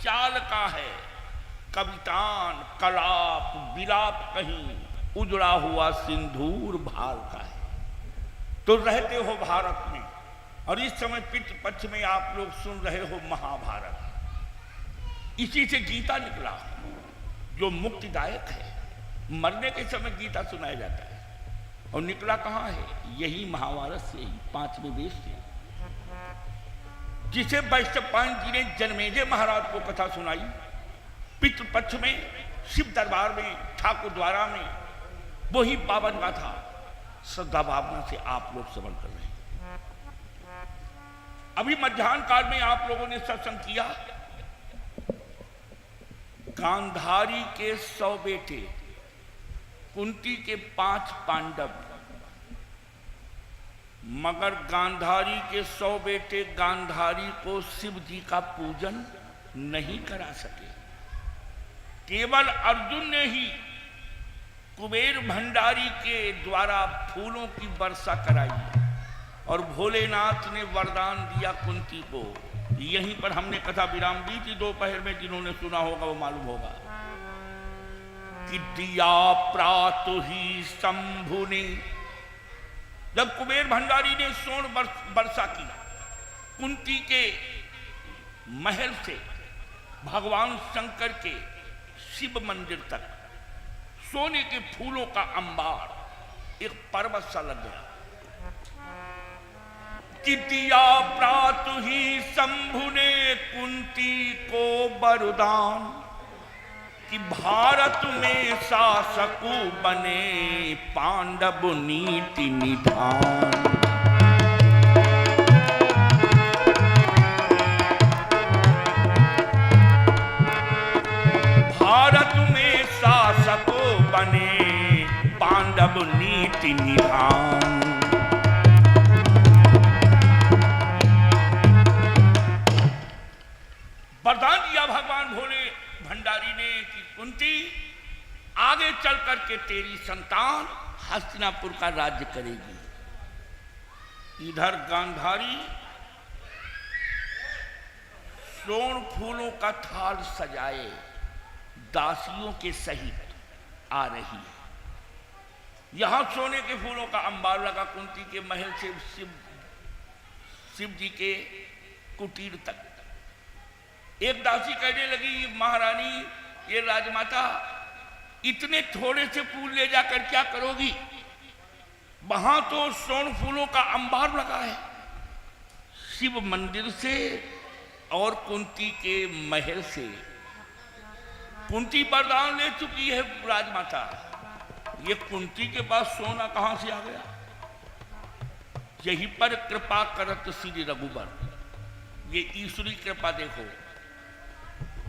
चाल का है, कवितान कलाप विलाप कहीं, उजड़ा हुआ सिंदूर भाल का है। तो रहते हो भारत में और इस समय पितृ पक्ष में आप लोग सुन रहे हो महाभारत। इसी से गीता निकला जो मुक्तिदायक है। मरने के समय गीता सुनाया जाता है और निकला कहाँ है? यही महाभारत से ही, 5वें वेद से, जिसे वैशंपायन जी ने जन्मेजय महाराज को कथा सुनाई। पितृपक्ष में शिव दरबार में ठाकुर द्वारा में वही पावन गाथा श्रद्धा भावना से आप लोग श्रवण कर रहे हैं। अभी मध्याह्न काल में आप लोगों ने सत्संग किया। गांधारी के 100 बेटे, कुंती के 5 पांडव, मगर गांधारी के 100 बेटे गांधारी को शिव जी का पूजन नहीं करा सके। केवल अर्जुन ने ही कुबेर भंडारी के द्वारा फूलों की वर्षा कराई और भोलेनाथ ने वरदान दिया कुंती को। यहीं पर हमने कथा विराम दी थी दोपहर में, जिन्होंने सुना होगा वो मालूम होगा कि दिया प्रातु ही शंभु ने, जब कुबेर भंडारी ने स्वर्ण वर्षा की कुंती के महल से भगवान शंकर के शिव मंदिर तक सोने के फूलों का अंबार एक पर्वत सा लग गया। कि दिया प्रातु ही शंभु ने कुंती को वरदान, कि भारत में शासकु बने पांडव नीति निधान। भारत में शासकु बने पांडव नीति निधान। वरदान दिया भगवान भोले भंडारी ने कि कुंती आगे चल करके तेरी संतान हस्तिनापुर का राज्य करेगी। इधर गांधारी स्वर्ण फूलों का थाल सजाए दासियों के सहित आ रही है। यहां सोने के फूलों का अंबार लगा कुंती के महल से शिव जी के कुटीर तक। एक दासी कहने लगी, महारानी ये राजमाता इतने थोड़े से फूल ले जाकर क्या करोगी? वहां तो स्वर्ण फूलों का अंबार लगा है शिव मंदिर से और कुंती के महल से। कुंती वरदान ले चुकी है राजमाता, ये कुंती के पास सोना कहां से आ गया? यहीं पर कृपा करत श्री रघुबर, ये ईश्वरी कृपा देखो।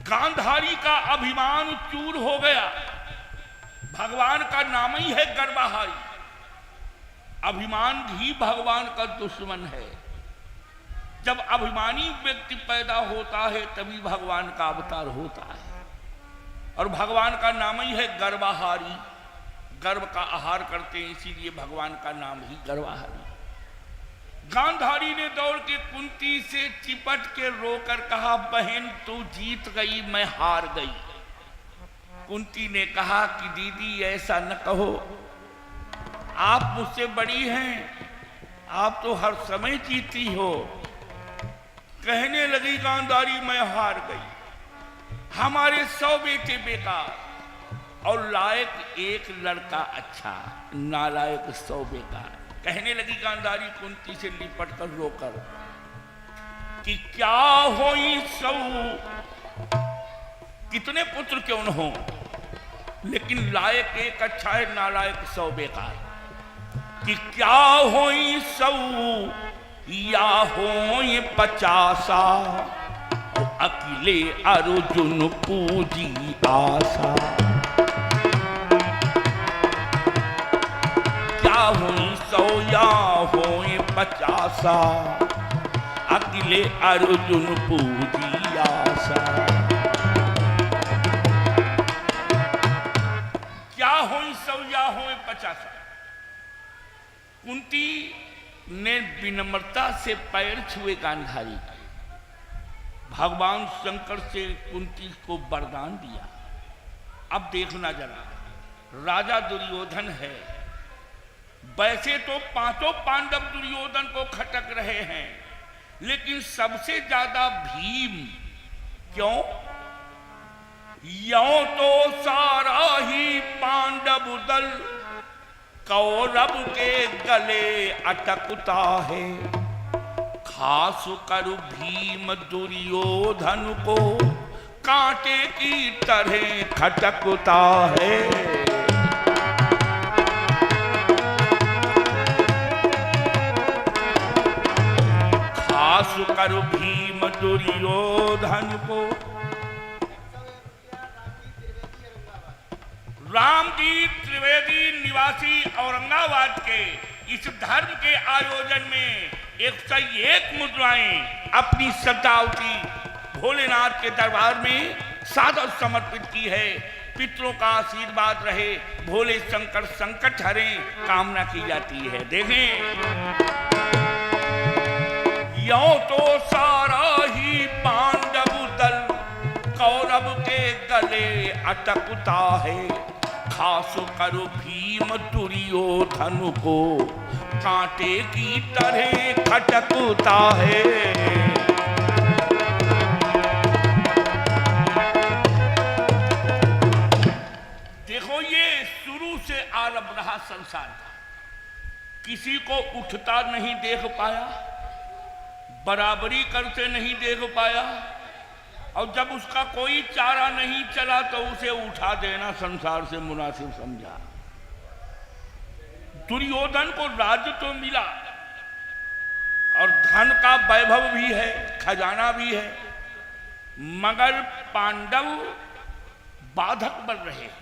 गांधारी का अभिमान चूर हो गया। भगवान का नाम ही है गर्वाहारी। अभिमान ही भगवान का दुश्मन है। जब अभिमानी व्यक्ति पैदा होता है तभी भगवान का अवतार होता है। और भगवान का नाम ही है गर्वाहारी। गर्व का आहार करते हैं, इसीलिए भगवान का नाम ही गर्वाहारी। गांधारी ने दौड़ के कुंती से चिपट के रोकर कहा, बहन तू जीत गई, मैं हार गई। कुंती ने कहा कि दीदी ऐसा न कहो, आप मुझसे बड़ी हैं, आप तो हर समय जीती हो। कहने लगी गांधारी, मैं हार गई। हमारे 100 बेटे बेकार और लायक एक लड़का अच्छा, नालायक 100 बेकार। कहने लगी गांधारी कुंती से लिपट कर रोकर कि क्या होई 100, कितने पुत्र क्यों न हो, लेकिन लायक एक अच्छा है, नालायक 100 बेकार। कि क्या होई 100 या होई 50, अकेले अर्जुन पूजी आशा। क्या होई 100 या होई 50, अकेले अर्जुन पूजी आशा। क्या होई 100 या होई 50। कुंती ने विनम्रता से पैर छुए गांधारी, भगवान शंकर से कुंती को वरदान दिया। अब देखना जरा, राजा दुर्योधन है, वैसे तो पांचों पांडव दुर्योधन को खटक रहे हैं, लेकिन सबसे ज्यादा भीम। क्यों? यों तो सारा ही पांडव दल कौरव के गले अटकता है, खास कर भीम दुर्योधन को कांटे की तरह खटकता है। खास कर भीम दुर्योधन को। रामजी त्रिवेदी निवासी औरंगाबाद के इस धर्म के आयोजन में 101 मुद्राएं अपनी श्रद्धावती भोलेनाथ के दरबार में सादर समर्पित की है। पितरों का आशीर्वाद रहे, भोले शंकर संकट हरे, कामना की जाती है। देखें, यों तो सारा ही पांडव दल कौरव के गले अटकता है, खास कर भीम दुर्योधन को कांटे की तरह खटकता है। देखो, ये शुरू से आरंभ रहा संसार का, किसी को उठता नहीं देख पाया, बराबरी करते नहीं देख पाया, और जब उसका कोई चारा नहीं चला तो उसे उठा देना संसार से मुनासिब समझा। दुर्योधन को राज्य तो मिला और धन का वैभव भी है, खजाना भी है, मगर पांडव बाधक बन रहे हैं,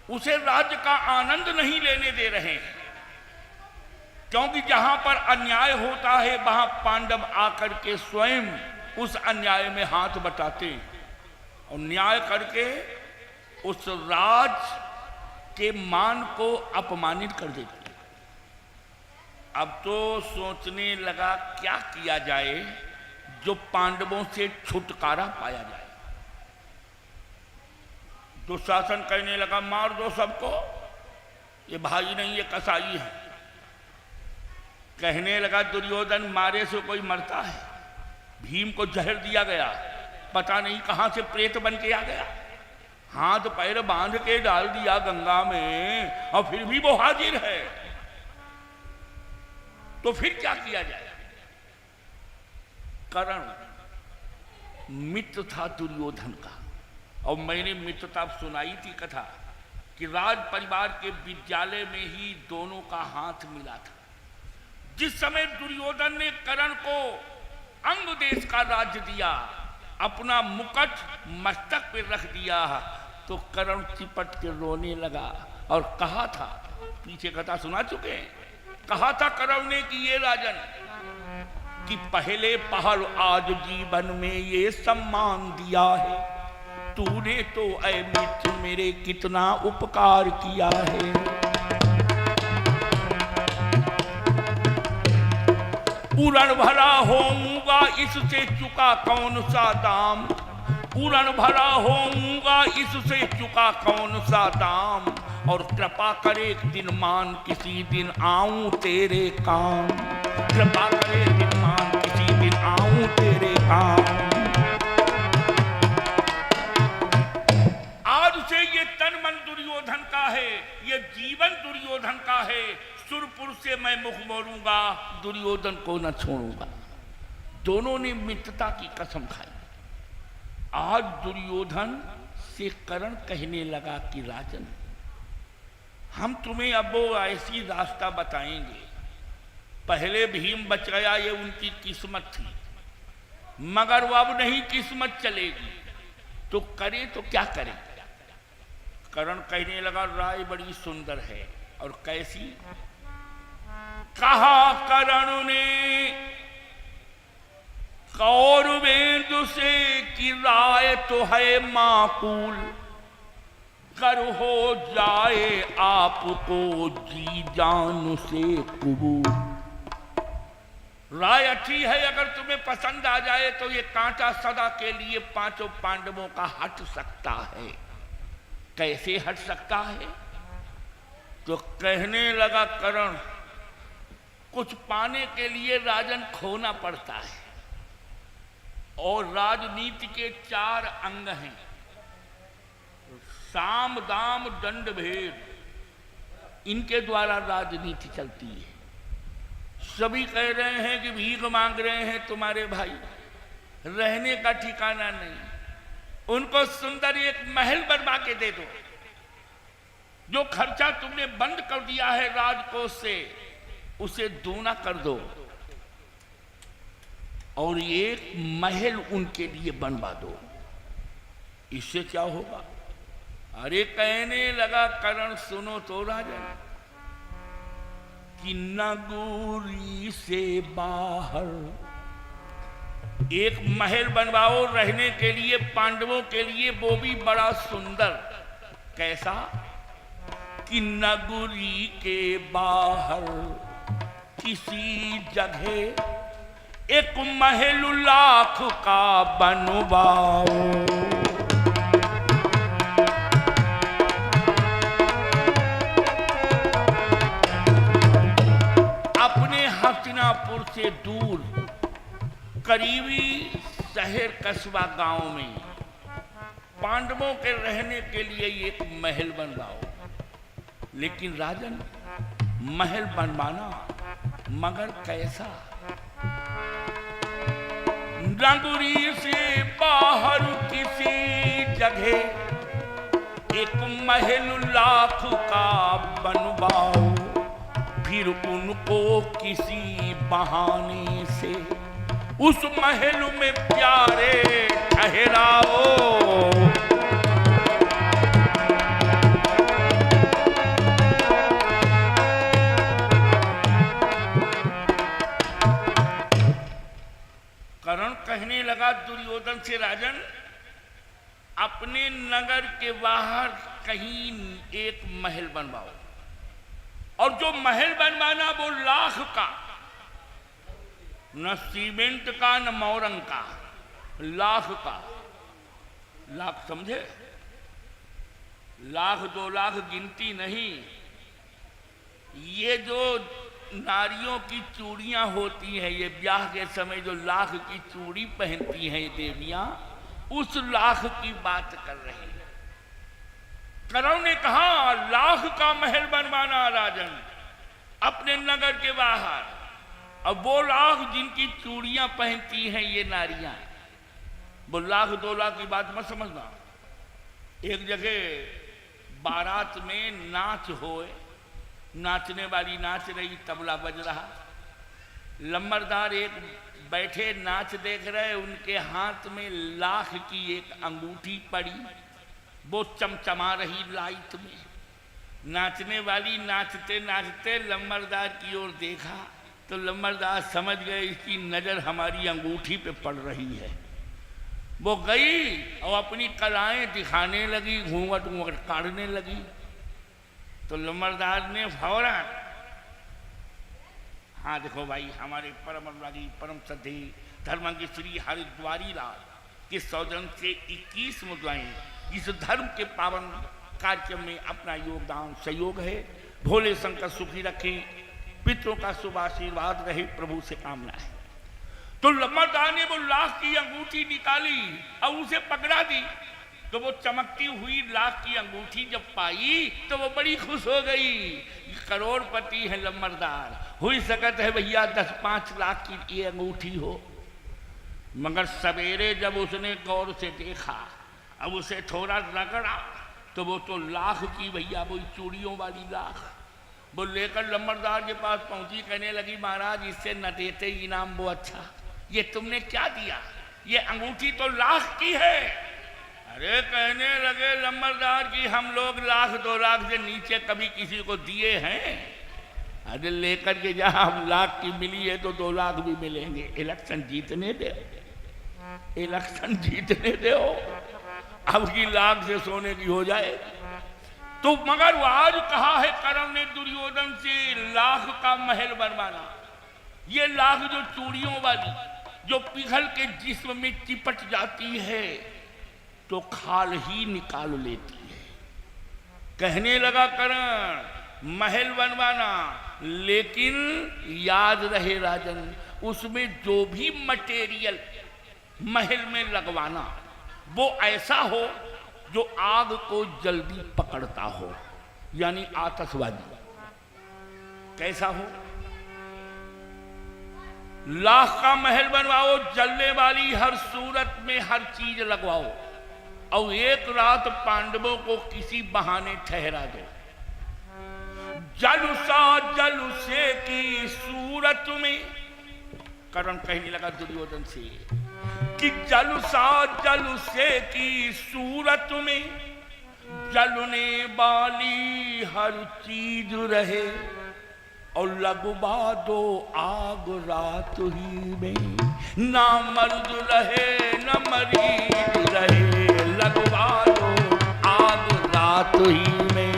उसे राज्य का आनंद नहीं लेने दे रहे हैं। क्योंकि जहां पर अन्याय होता है वहां पांडव आकर के स्वयं उस अन्याय में हाथ बटाते और न्याय करके उस राज के मान को अपमानित कर देते। अब तो सोचने लगा क्या किया जाए जो पांडवों से छुटकारा पाया जाए। दुशासन कहने लगा, मार दो सबको, ये भाई नहीं ये कसाई है। कहने लगा दुर्योधन, मारे से कोई मरता है? भीम को जहर दिया गया, पता नहीं कहां से प्रेत बन के आ गया, हाथ पैर बांध के डाल दिया गंगा में, और फिर भी वो हाजिर है। तो फिर क्या किया जाए? कर्ण मित्र था दुर्योधन का, और मैंने मित्रता सुनाई थी कथा कि राज परिवार के विद्यालय में ही दोनों का हाथ मिला था। जिस समय दुर्योधन ने कर्ण को अंग देश का राज्य दिया, अपना मुकुट मस्तक पे रख दिया, तो कर्ण चिपट के रोने लगा और कहा था, पीछे कथा सुना चुके हैं, कहा था कर्ण ने कि ये राजन कि पहले पहल आज जीवन में ये सम्मान दिया है, तूने तो ऐ मित्र मेरे कितना उपकार किया है। पूरण भरा होऊंगा इससे चुका कौन सा दाम, पूरण भरा होऊंगा इससे चुका कौन सा दाम, और कृपा करे एक दिन मान किसी दिन आऊं तेरे काम, कृपा करे दिन मान किसी दिन आऊं तेरे काम। आज से ये तन मन दुर्योधन का है, ये जीवन दुर्योधन का है। सुरपुर से मैं मुख मोड़ूंगा, दुर्योधन को न छोड़ूंगा। दोनों ने मित्रता की कसम खाई। आज दुर्योधन से कर्ण कहने लगा कि राजन, हम तुम्हें अब वो ऐसी रास्ता बताएंगे। पहले भीम बच गया, ये उनकी किस्मत थी, मगर वो अब नहीं किस्मत चलेगी, तो करे तो क्या करें? कर्ण कहने लगा, राय बड़ी सुंदर है। और कैसी? कहा कर्ण ने कौरवेंदु से कि राय तो है माकूल, कर हो जाए आपको जी जान से कबूल। राय अच्छी है, अगर तुम्हें पसंद आ जाए तो ये कांटा सदा के लिए पांचों पांडवों का हट सकता है। कैसे हट सकता है? तो कहने लगा कर्ण, कुछ पाने के लिए राजन खोना पड़ता है, और राजनीति के 4 अंग हैं, साम दाम दंड भेद, इनके द्वारा राजनीति चलती है। सभी कह रहे हैं कि भीख मांग रहे हैं तुम्हारे भाई, रहने का ठिकाना नहीं, उनको सुंदर एक महल बनवा के दे दो, जो खर्चा तुमने बंद कर दिया है राजकोष से उसे दूना कर दो, और एक महल उनके लिए बनवा दो। इससे क्या होगा? अरे कहने लगा कर्ण, सुनो तो राजन, कि नगरी से बाहर एक महल बनवाओ रहने के लिए पांडवों के लिए, वो भी बड़ा सुंदर। कैसा? कि नगरी के बाहर किसी जगह एक महल लाख का बनवाओ। अपने हस्तिनापुर से दूर करीबी शहर कस्बा गांव में पांडवों के रहने के लिए एक महल बनवाओ। लेकिन राजन, महल बनवाना मगर कैसा? नगरी से बाहर किसी जगह एक महल लाख का बनवाओ, फिर उनको किसी बहाने से उस महल में प्यारे ठहराओ। कर्ण कहने लगा दुर्योधन से, राजन, अपने नगर के बाहर कहीं एक महल बनवाओ, और जो महल बनवाना वो लाख का, न सीमेंट का न मोरंग का, लाख का। लाख समझे? लाख 2 लाख गिनती नहीं। ये जो नारियों की चूड़ियां होती हैं, ये ब्याह के समय जो लाख की चूड़ी पहनती हैं देवियां, उस लाख की बात कर रहे हैं। कर्ण ने कहा, लाख का महल बनवाना राजन अपने नगर के बाहर, अब वो लाख जिनकी चूड़ियां पहनती हैं ये नारियां, वो लाख 2 लाख की बात मत समझना। एक जगह बारात में नाच होए, नाचने वाली नाच रही, तबला बज रहा, लम्बरदार एक बैठे नाच देख रहे, उनके हाथ में लाख की एक अंगूठी पड़ी, वो चमचमा रही लाइट में। नाचने वाली नाचते नाचते लम्बरदार की ओर देखा तो लम्बरदार समझ गए इसकी नजर हमारी अंगूठी पे पड़ रही है। वो गई और अपनी कलाएं दिखाने लगी, घूंघट घूंघट काटने लगी। तो लम्बरदार ने फौरन, हाँ देखो भाई, हमारे परम अनुरागी परम श्रद्धेय धर्मांगी श्री हरिद्वारी लाल के सौजन से 21 मुद्राएं इस धर्म के पावन कार्य में अपना योगदान सहयोग है। भोले शंकर सुखी रखें, पितरों का शुभ आशीर्वाद रहे, प्रभु से कामना है। तो लम्बरदार ने वो लाख की अंगूठी निकाली और उसे पकड़ा दी, तो वो चमकती हुई लाख की अंगूठी जब पाई तो वो बड़ी खुश हो गई। करोड़पति है लम्बरदार, हुई सकत है भैया 10-5 लाख की ये अंगूठी हो। मगर सवेरे जब उसने गौर से देखा, अब उसे थोड़ा रगड़ा, तो वो तो लाख की भैया, वो चूड़ियों वाली लाख। वो लेकर लम्बरदार के पास पहुंची, कहने लगी, महाराज इससे न देते इनाम वो अच्छा, ये तुमने क्या दिया? ये अंगूठी तो लाख की है। अरे कहने लगे लम्बरदार की, हम लोग 1-2 लाख से नीचे कभी किसी को दिए हैं? अरे लेकर के जहां हम लाख की मिली है तो 2 लाख भी मिलेंगे। इलेक्शन जीतने दे, इलेक्शन जीतने दो, अब की लाख से सोने की हो जाए। तो मगर वो आज कहा है कर्ण ने दुर्योधन से, लाख का महल बनवाना। ये लाख जो चूड़ियों वाली जो पिघल के जिस्म में चिपट जाती है तो खाल ही निकाल लेती है। कहने लगा करण महल बनवाना, लेकिन याद रहे राजन, उसमें जो भी मटेरियल महल में लगवाना वो ऐसा हो जो आग को जल्दी पकड़ता हो, यानी आतशबाजी। कैसा हो? लाख का महल बनवाओ, जलने वाली हर सूरत में हर चीज लगवाओ, और एक रात पांडवों को किसी बहाने ठहरा दो। जलुसा जलुसे की सूरत में, कर्ण कहने लगा दुर्योधन से कि जलुसा जलुसे की सूरत में जलने वाली हर चीज रहे, और लगवा दो आग रात ही में, ना मर्द रहे न मरीज रहे, लगवा दो आग रात ही में।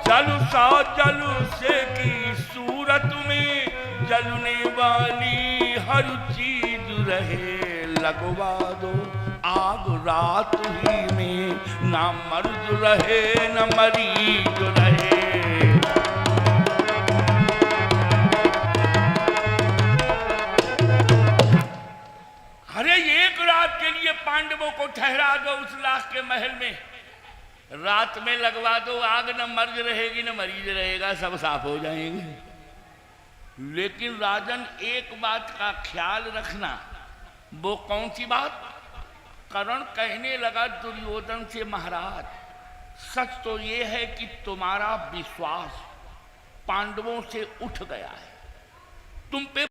जलुसा जलुसे की सूरत में जलने वाली हर चीज रहे, लगवा दो आग रात ही में, ना मर्द रहे न मरीज रहे। अरे एक रात के लिए पांडवों को ठहरा दो उस लाख के महल में, रात में लगवा दो आग, न मर्द रहेगी न मरीज रहेगा, सब साफ हो जाएंगे। लेकिन राजन एक बात का ख्याल रखना। वो कौन सी बात? कर्ण कहने लगा दुर्योधन से, महाराज सच तो ये है कि तुम्हारा विश्वास पांडवों से उठ गया है, तुम पे